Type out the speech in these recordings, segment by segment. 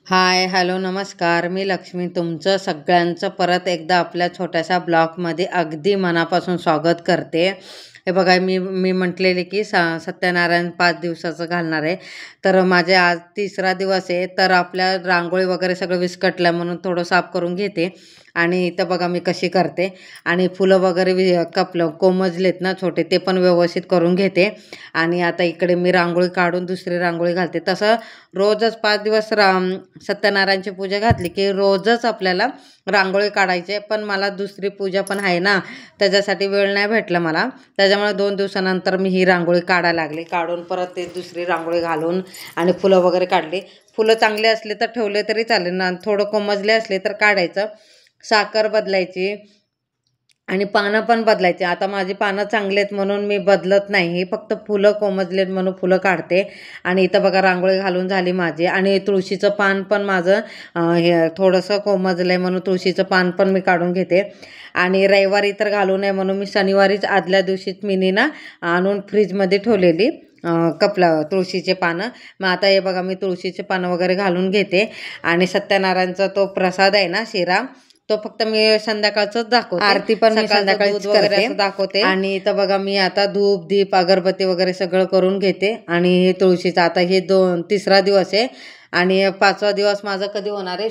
हाय, hello, नमस्कार. मी लक्ष्मी. तुमचं सगळ्यांचं परत एकदा आपल्या छोट्याशा ब्लॉगमध्ये अगदी मनापासून स्वागत करते. हे बघा, मी म्हटलेले की सत्यनारायण 5 दिवसाचं घालणार आहे. तर माझे आज 3रा दिवस आहे. तर आपल्या रांगोळी वगैरे सगळं विस्कटलं म्हणून थोडं साफ करून घेते. आणि इथं बघा मी कशी करते. आणि फुलं वगैरे कोमजलेत ना छोटे, ते पण व्यवस्थित करून घेते. आणि आता इकडे मी रांगोळी काढून दुसरी रांगोळी घालते. तसं रोजच 5 दिवस सत्यनारायणची पूजा घातली की रोजच आपल्याला रांगोळी काढायची. पण मला दुसरी पूजा पण आहे ना, त्याच्यासाठी वेळ नाही भेटला मला. त्याच्यामुळे 2 दिवसानंतर मी ही रांगोळी काढायला लागली. काढून परत ते दुसरी रांगोळी घालून आणि फुलं वगैरे काढली. फुलं चांगले असले तर ठेवले तरी चालेल ना, थोडं कोमजले असले तर काढायचं. साखर बदलायची आणि पानं पण बदलायची. आता माझी पानं चांगली आहेत म्हणून मी बदलत नाही, फक्त फुलं कोमजलेत म्हणून फुलं काढते. आणि इथं बघा रांगोळी घालून झाली माझी. आणि तुळशीचं पान पण माझं हे थोडंसं कोमजलं आहे म्हणून तुळशीचं पान पण मी काढून घेते. आणि रविवारी तर घालू नये म्हणून मी शनिवारीच आदल्या दिवशीच मी ना आणून फ्रीजमध्ये ठेवलेली तुळशीचे पानं. मग आता हे बघा मी तुळशीचे पानं वगैरे घालून घेते. आणि सत्यनारायणचा तो प्रसाद आहे ना, शिरा, तो फक्त मी संध्याकाळच दाखवते. आरती पण मी संध्याकाळीच करते दाखवते. आणि इथं बघा मी आता धूप दीप अगरबत्ती वगैरे सगळं करून घेते. आणि हे तुळशीचं आता हे 3रा दिवस आहे. आणि 5वा दिवस माझं कधी होणार आहे?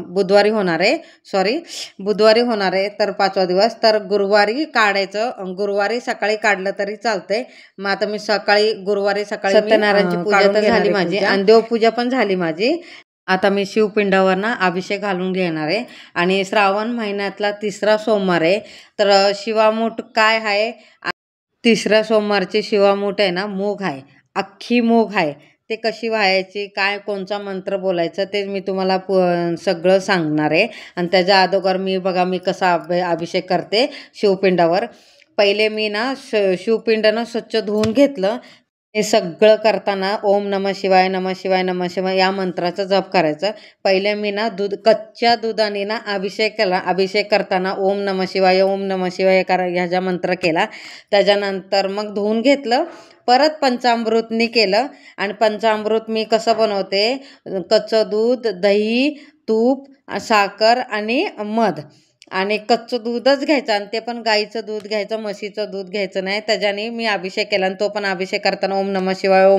बुधवारी होणार आहे. बुधवारी होणार आहे. तर 5वा दिवस तर गुरुवारी काढायचं. गुरुवारी सकाळी काढलं तरी चालतंय. मग आता मी गुरुवारी सकाळी सत्यनारायणची पूजा तर झाली माझी आणि देवपूजा पण झाली माझी. आता मी शिवपिंडावर ना अभिषेक घालून घेणार आहे. आणि श्रावण महिन्यातला 3रा सोमवार आहे. तर शिवामूठ काय आहे? 3ऱ्या सोमवारची शिवामूठ आहे ना, मूग आहे, अख्खी मूग आहे. ते कशी व्हायची, काय कोणचा मंत्र बोलायचं ते मी तुम्हाला सगळं सांगणार आहे. आणि त्याच्या अगोदर मी कसा अभिषेक करते शिवपिंडावर. पहिले मी ना शिवपिंड ना स्वच्छ धुवून घेतलं. हे सगळं करताना ओम नमः शिवाय नमः शिवाय नमः शिवाय या मंत्राचा जप करायचं. पहिले मी ना कच्च्या दुधाने ना अभिषेक केला. अभिषेक करताना ओम नमः शिवाय ह्याचा मंत्र केला. त्याच्यानंतर मग धुवून घेतलं. परत पंचामृतनी केलं. आणि पंचामृत मी कसं बनवते? कच्चं दूध, दही, तूप, साखर आणि मध. आणि कच्चं दूधच घ्यायचं आणि ते पण गाईचं दूध घ्यायचं, म्हशीचं दूध घ्यायचं नाही. त्याच्याने मी अभिषेक केला. आणि तो पण अभिषेक करताना ओम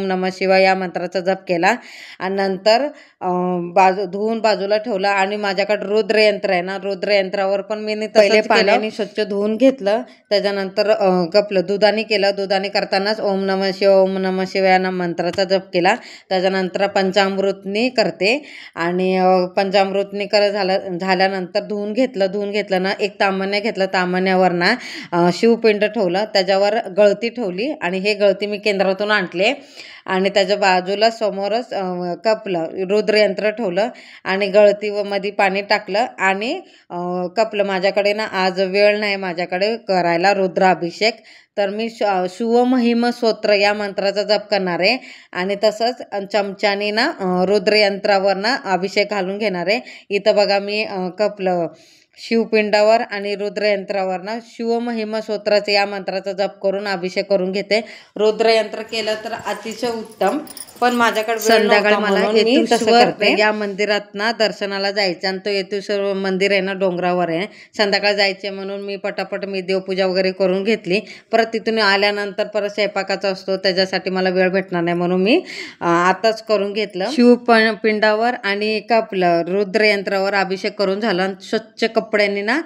नमः शिवाय या मंत्राचा जप केला. आणि नंतर धुवून बाजूला ठेवलं. आणि माझ्याकडे रुद्रयंत्र आहे ना, रुद्रयंत्रावर पण मी पहिले पाण्याने स्वच्छ धुवून घेतलं. त्याच्यानंतर दुधाने केलं. दुधाने करतानाच ओम नमः शिवाय या मंत्राचा जप केला. त्याच्यानंतर पंचामृतनी करते. आणि पंचामृतनी झाल्यानंतर धुवून घेतलं ना, एक तांबण्या घेतलं. तांबण्यावर ना शिवपिंड ठेवलं. त्याच्यावर गळती ठेवली. आणि हे गळती मी केंद्रातून आणले. आणि त्याच्या बाजूला समोरच रुद्रयंत्र ठेवलं. आणि गळतीमध्ये पाणी टाकलं. आणि माझ्याकडे ना आज वेळ नाही माझ्याकडे करायला रुद्राभिषेक. तर मी शिवमहिम स्तोत्र या मंत्राचा जप करणार आहे. आणि तसंच चमच्याने ना रुद्रयंत्रावर ना अभिषेक घालून घेणार आहे. इथं बघा मी शिवपिंडावर आणि रुद्रयंत्रावर ना शिवमहिम स्तोत्राचे या मंत्राचा जप करून अभिषेक करून घेते. रुद्रयंत्र केलं तर अतिशय उत्तम. पण माझ्याकडे संध्याकाळी मला या मंदिरात ना दर्शनाला जायचं. आणि तो येतेश्वर मंदिर आहे ना, डोंगरावर आहे. संध्याकाळी जायचे म्हणून मी पटापट देवपूजा वगैरे करून घेतली. परत तिथून आल्यानंतर परत स्वयंपाकाचा असतो, त्याच्यासाठी मला वेळ भेटणार नाही म्हणून मी आताच करून घेतलं. शिवपिंडावर आणि रुद्रयंत्रावर अभिषेक करून झाला. स्वच्छ कपड्यांनी ना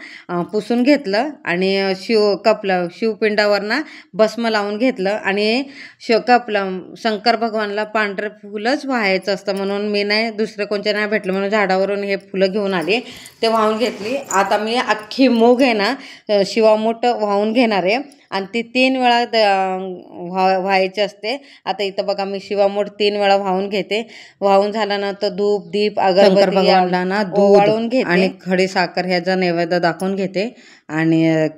पुसून घेतलं. आणि शिवपिंडावर ना भस्म लावून घेतलं. आणि शंकर भगवानला पांढरे फुलंच व्हायचं असतं म्हणून मी नाही, दुसरे कोणते नाही भेटलं म्हणून झाडावरून हे फुलं घेऊन आले, ते वाहून घेतली. आता मी अख्खी मूग आहे ना शिवामूठ वाहून घेणार आहे. आणि ती 3 वेळा व्हायची असते. आता इथं बघा मी शिवामूठ 3 वेळा वाहून घेते. वाहून झाल्यानंतर धूप दीप अगरबत्ती ना वाळून घेते. आणि खडी साखर ह्याचा नैवेद्य दाखवून घेते. आणि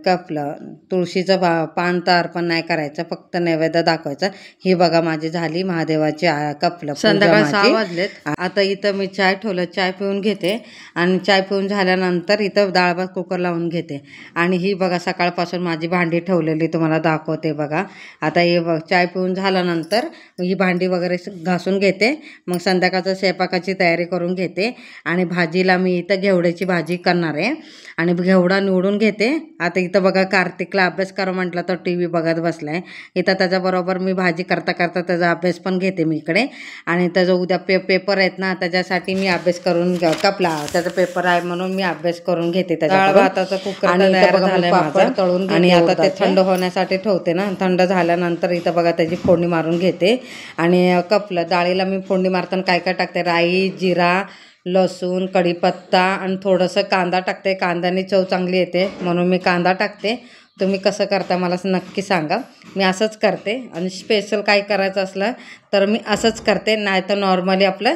तुळशीचं पान तर अर्पण नाही करायचं, फक्त नैवेद्य दाखवायचं. ही बघा माझी झाली महादेवाची संध्याकाळी 6 वाजलेत. आता इथं मी चाय ठेवलं, चाय पिऊन घेते. आणि चाय पिऊन झाल्यानंतर इथं डाळ भात कुकर लावून घेते. आणि ही बघा सकाळपासून माझी भांडी ठेवलेली म्हटली तुम्हाला दाखवते बघा. आता हे चाय पिऊन झाल्यानंतर ही भांडी वगैरे घासून घेते. मग संध्याकाळचं स्वयंपाकाची तयारी करून घेते. आणि भाजीला मी इथं घेवड्याची भाजी करणार आहे आणि घेवडा निवडून घेते. आता इथं बघा कार्तिकला अभ्यास करा म्हटलं तर टी व्ही बघत बसलाय. इथं त्याच्याबरोबर मी भाजी करता करता त्याचा अभ्यास पण घेते मी इकडे. आणि त्याचं उद्या पेपर आहेत ना, त्याच्यासाठी मी अभ्यास करून कपला त्याचा पेपर आहे म्हणून मी अभ्यास करून घेते त्याच्या. भाताचा कुकर आणि पापड तळून आणि आता ते थंड होण्यासाठी ठेवते ना. थंड झाल्यानंतर इथं बघा त्याची फोडणी मारून घेते. आणि कपलं डाळीला मी फोडणी मारताना काय काय टाकते, राई, जिरा, लसूण, कढीपत्ता आणि थोडंसं कांदा टाकते. कांद्याने चव चांगली येते म्हणून मी कांदा टाकते. तुम्ही कसं करता मला नक्की सांगा. मी असंच करते. आणि स्पेशल काय करायचं असलं तर मी असंच करते, नाही तर नॉर्मली आपलं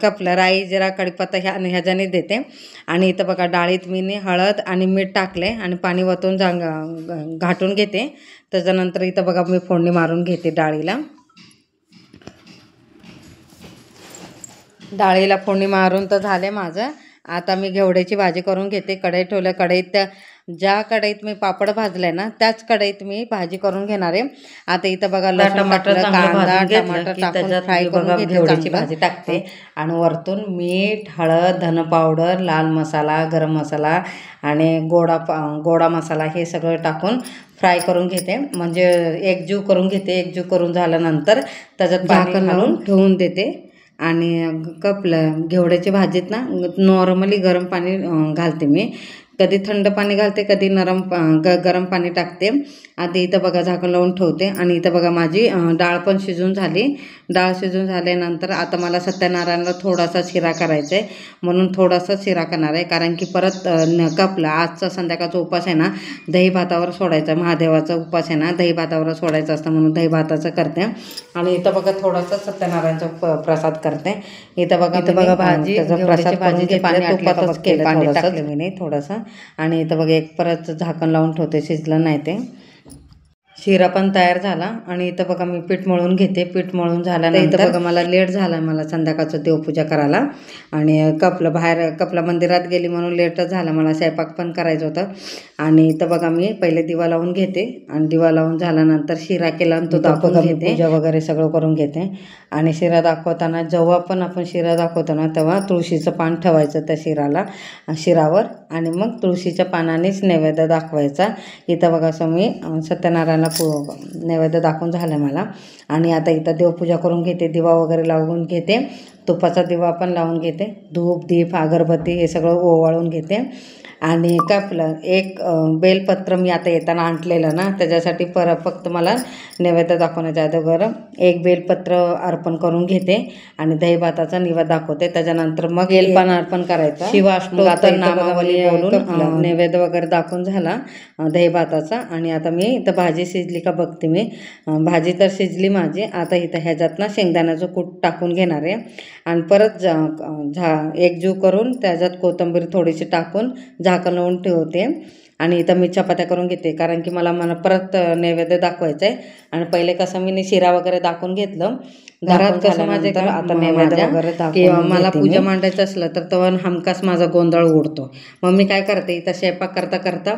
कपलं राई, जिरा, कढीपत्ता ह्याच्याने देते. आणि इथं बघा डाळीत मी हळद आणि मीठ टाकले आणि पाणी वतून घाटून घेते. त्याच्यानंतर इथं बघा मी फोडणी मारून घेते डाळीला. डाळीला फोडणी मारून तर झाले माझं. आता मी घेवड्याची भाजी करून घेते. कढई ठेवलं. कढईत ज्या कढईत मी पापड भाजले ना त्याच कढईत मी भाजी करून घेणार आहे. आता इथं बघा टमाटर, कांदा, टमाटर टाकून फ्राय करून घेवड्याची भाजी टाकते. आणि वरतून मीठ, हळद, धन पावडर, लाल मसाला, गरम मसाला आणि गोडा मसाला हे सगळं टाकून फ्राय करून घेते. म्हणजे एकजीव करून घेते. एकजीव करून झाल्यानंतर त्याच्यात झाकण लावून ठेवून देते. आणि कपलं घेवड्याची भाजीत ना नॉर्मली गरम पाणी घालते मी. कधी थंड पाणी घालते, कधी गरम पाणी टाकते. आता इथं बघा झाकण लावून ठेवते. आणि इथं बघा माझी डाळ पण शिजून झाली. डाळ शिजून झाल्यानंतर आता मला सत्यनारायणला थोडासा शिरा करायचा आहे म्हणून थोडासा शिरा करणार आहे. कारण की परत कपला आजचा संध्याकाळचा उपास आहे ना, दही भातावर सोडायचा. महादेवाचा उपास आहे ना, दही भातावर सोडायचं असतं म्हणून दही भाताचं करते. आणि इथं बघा थोडासा सत्यनारायणचा प्रसाद करते. इथं बघा भाजी त्याचा प्रसाद भाजीचे पाणी तुपातच केलं, पाणी टाकलं मी नाही थोडंसं. आणि इथं बघा एक परत झाकण लावून ठेवते, शिजलं नाही ते. शिरा पण तयार झाला. आणि इथं बघा मी पीठ मळून घेते. पीठ मळून झाल्यानंतर इथं बघा मला लेट झाला मला संध्याकाळचं देवपूजा करायला. आणि कपला मंदिरात गेली म्हणून लेटच झाला. मला स्वयंपाक पण करायचं होतं. आणि इथं बघा मी पहिले दिवा लावून घेते. आणि दिवा लावून झाल्यानंतर शिरा केला आणि तो दाखवून घेते. पूजा वगैरे सगळं करून घेते. आणि शिरा दाखवताना जेव्हा पण आपण शिरा दाखवतो ना तेव्हा तुळशीचं पान ठेवायचं त्या शिरावर. आणि मग तुळशीच्या पानानेच नैवेद्य दाखवायचा. इथं बघा असं मी सत्यनारायणला नैवेद्य दाखवून झालं मला. आणि आता इथं देवपूजा करून घेते. दिवा वगैरे लावून घेते. तुपाचा दिवा पण लावून घेते. धूप, दीप, अगरबत्ती हे सगळं ओवाळून घेते. आणि कपलं एक बेलपत्र मी आता येताना आणलेलं ना त्याच्यासाठी फक्त मला नैवेद्य दाखवण्याच्या अगोदर एक बेलपत्र अर्पण करून घेते. आणि दही भाताचा निवेद दाखवते. त्याच्यानंतर मग बेलपान अर्पण करायचं. शिवाष्टोत्तर नामावली बोलून नैवेद्य वगैरे दाखवून झाला दही भाताचा. आणि आता मी इथं भाजी शिजली का बघते मी. भाजी तर शिजली माझी. आता इथं ह्याच्यात ना शेंगदाण्याचं कूट टाकून घेणार आहे. आणि परत एकजीव करून त्याच्यात कोथिंबीर थोडीशी टाकून झाकण लावून ठेवते. आणि इथं मी चपात्या करून घेते कारण की मला परत नैवेद्य दाखवायचं आहे. आणि पहिले कसं मी शिरा वगैरे दाखवून घेतलं घरात कसं माझे आता नैवेद्य वगैरे किंवा मला पूजा मांडायचं असलं तर तेव्हा हमखास माझा गोंधळ उडतो. मग मी काय करते इथं स्वयंपाक करता करता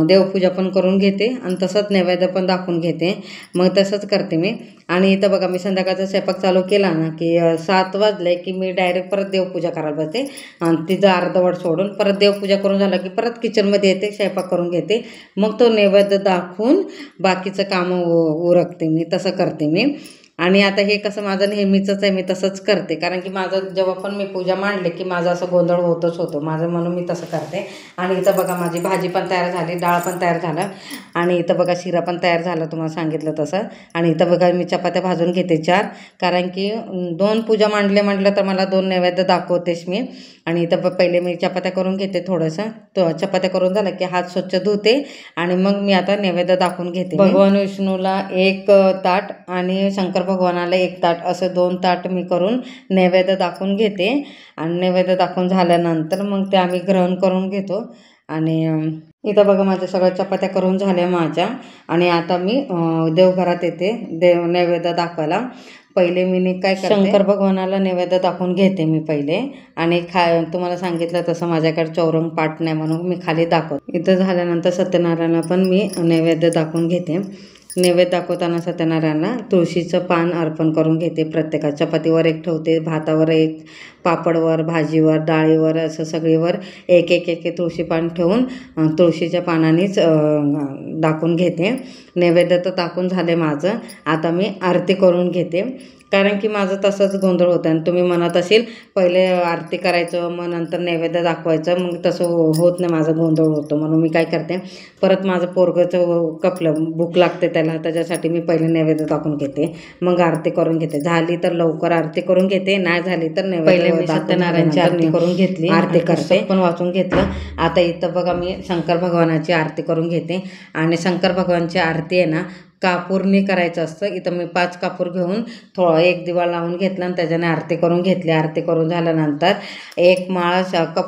देवपूजा पण करून घेते आणि तसंच नैवेद्य पण दाखवून घेते. मग तसंच करते मी. आणि इथं बघा मी संध्याकाळचा स्वयंपाक चालू केला ना की 7 वाजले की मी डायरेक्ट परत देवपूजा करायला बसते. आणि तिचं अर्धवट सोडून परत देवपूजा करून झालं की परत किचनमध्ये येते, स्वयंपाक करून घेते. मग तो नैवेद्य दाखवून बाकीचं कामं उरकते मी. तसं करते मी. आणि आता हे कसं माझं नेहमीचंच आहे, मी तसंच करते. कारण की माझं जेव्हा पण मी पूजा मांडले की माझं असं गोंधळ होतच होतो माझं, म्हणून मी तसं करते. आणि इथं बघा माझी भाजी पण तयार झाली, डाळ पण तयार झालं. आणि इथं बघा शिरा पण तयार झाला तुम्हाला सांगितलं तसं. आणि इथं बघा मी चपात्या भाजून घेते 4. कारण की 2 पूजा म्हटलं तर मला 2 नैवेद्य दाखवतेच मी. आणि इथं पहिले मी चपात्या करून घेते थोडंसं. तो चपात्या करून झालं की हात स्वच्छ धुते. आणि मग मी आता नैवेद्य दाखवून घेते. भगवान विष्णूला 1 ताट आणि शंकर भगवानाला 1 ताट असं 2 ताट मी करून नैवेद्य दाखवून घेते. आणि नैवेद्य दाखवून झाल्यानंतर मग ते आम्ही ग्रहण करून घेतो. आणि इथं बघा माझ्या सगळ्या चपात्या करून झाल्या माझ्या. आणि आता मी देवघरात येते नैवेद्य दाखवायला. पहिले मी काय करते, शंकर भगवानाला नैवेद्य दाखवून घेते मी पहिले. आणि तुम्हाला सांगितलं तसं माझ्याकडे चौरंग पाट नाही म्हणून मी खाली दाखवते. इथं झाल्यानंतर सत्यनारायणला पण मी नैवेद्य दाखवून घेते. नैवेद्य दाखवताना सत्यनारायणला तुळशीचं पान अर्पण करून घेते. प्रत्येका चपातीवर एक ठेवते, भातावर एक, पापडवर, भाजीवर, डाळीवर, असं सगळीवर एक एक एक तुळशी पान ठेवून तुळशीच्या पानानेच दाखवून घेते. नैवेद्य तर दाखवून झाले माझं. आता मी आरती करून घेते. कारण की माझं तसंच गोंधळ होतं. आणि तुम्ही म्हणत असेल पहिले आरती करायचं मग नंतर नैवेद्य दाखवायचं, मग तसं होत नाही, माझं गोंधळ होतो. म्हणून मी काय करते, परत माझं पोरगंचं कपलं भूक लागते त्याला, त्याच्यासाठी मी पहिले नैवेद्य दाखवून घेते, मग आरती करून घेते. झाली तर लवकर आरती करून घेते, नाही झाली तर नैवेद्य मी सत्यनारायणची आरती करून घेतली, आरती करते पण वाचून घेतलं. आता इथं बघा मी शंकर भगवानाची आरती करून घेते. आणि शंकर भगवानची आरती आहे ना कापूरनी करायचं असतं. इथं मी 5 कापूर घेऊन एक दिवा लावून घेतला आणि त्याच्याने आरती करून घेतली. आरती करून झाल्यानंतर एक माळ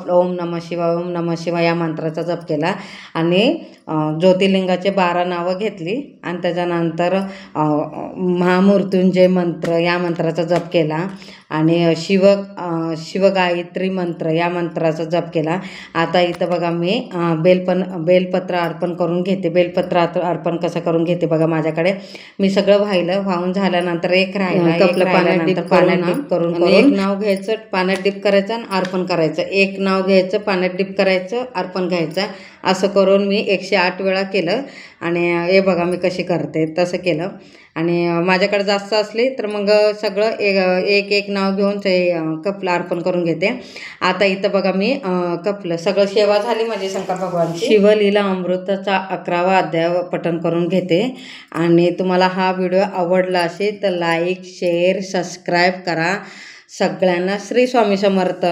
ओम नमः शिवाय, ओम नमः शिवाय या मंत्राचा जप केला. आणि ज्योतिर्लिंगाचे 12 नावं घेतली. आणि त्याच्यानंतर महामृत्युंजय मंत्र या मंत्राचा जप केला. आणि शिवगायत्री मंत्र या मंत्राचा जप केला. आता इथं बघा मी बेलपत्र अर्पण करून घेते. बेलपत्र अर्पण कसं करून घेते बघा, माझ्याकडे मी सगळं वाहून झाल्यानंतर एक राहिला, पाण्यात डिप करून एक नाव घ्यायचं, पाण्यात डिप करायचं आणि अर्पण करायचं. एक नाव घ्यायचं, पाण्यात डिप करायचं, अर्पण घ्यायचं. असं करून मी 108 वेळा केलं. आणि हे बघा मी कशी करते तसं केलं. आणि माझ्याकडे जास्त असली तर मग सगळं एक एक नाव घेऊन ते कपलं अर्पण करून घेते. आता इथं बघा मी कपलं सगळं सेवा झाली म्हणजे शंकर भगवानची. शिवलीला अमृताचा 11वा अध्याय पठण करून घेते. आणि तुम्हाला हा व्हिडिओ आवडला असेल तर लाईक, शेअर, सबस्क्राईब करा. सगळ्यांना श्री स्वामी समर्थ.